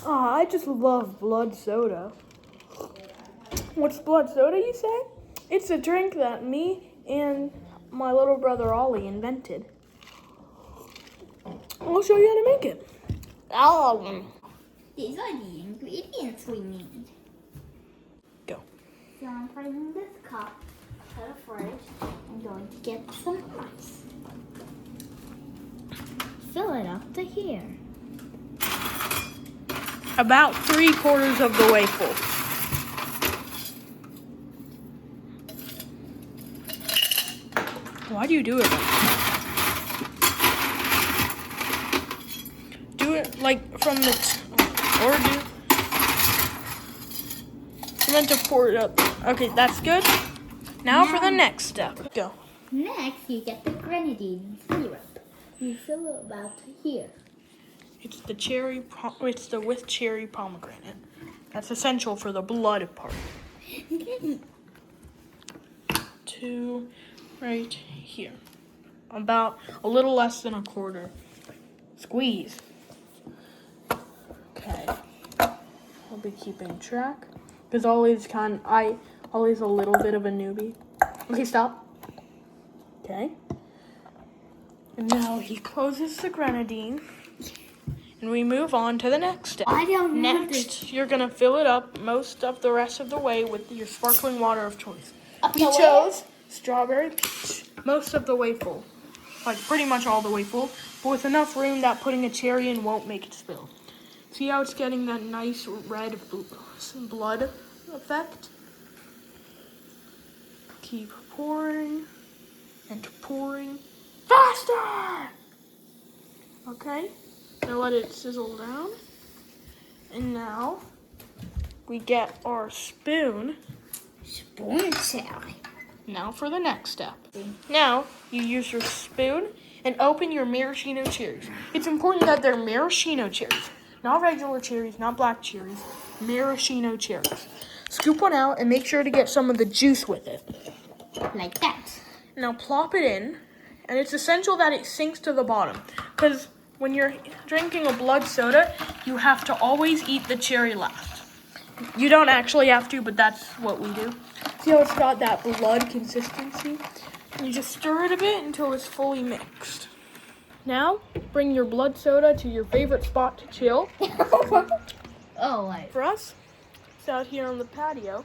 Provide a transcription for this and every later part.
I just love blood soda. What's blood soda, you say? It's a drink that me and my little brother Ollie invented. I'll show you how to make it. These are the ingredients we need. Go. So I'm putting this cup to the fridge. I'm going to get some ice. Fill it up to here. About 3/4 of the way full. Why do you do it like that? Do it like from the or do you meant to pour it up. Okay, that's good. Now for the next step. Go. Next, you get the grenadine syrup. You fill it about to here. It's the it's the with cherry pomegranate. That's essential for the blood part. 2 right here. About a little less than 1/4. Squeeze. Okay. I'll be keeping track. Because Ollie's Ollie's a little bit of a newbie. Okay, stop. Okay. And now he closes the grenadine. And we move on to the next step. I don't know Next, you're gonna fill it up most of the rest of the way with your sparkling water of choice. Up We the way? chose strawberry peach, most of the way full, like pretty much all the way full, but with enough room that putting a cherry in won't make it spill. See how it's getting that nice red blood effect? Keep pouring and pouring faster. Okay. Now let it sizzle down. And now we get our spoon. Spoon salad. Now for the next step. Now you use your spoon and open your maraschino cherries. It's important that they're maraschino cherries, not regular cherries, not black cherries, maraschino cherries. Scoop one out and make sure to get some of the juice with it. Like that. Now plop it in, and it's essential that it sinks to the bottom, because when you're drinking a blood soda, you have to always eat the cherry last. You don't actually have to, but that's what we do. See how it's got that blood consistency? You just stir it a bit until it's fully mixed. Now, bring your blood soda to your favorite spot to chill. Oh, wait. For us, it's out here on the patio.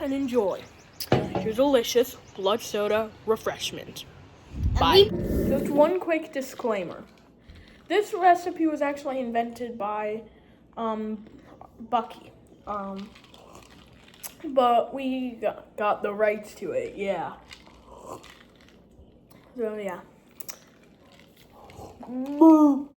And enjoy your delicious blood soda refreshment. Bye. Just one quick disclaimer. This recipe was actually invented by Bucky. But we got the rights to it, yeah. So, yeah.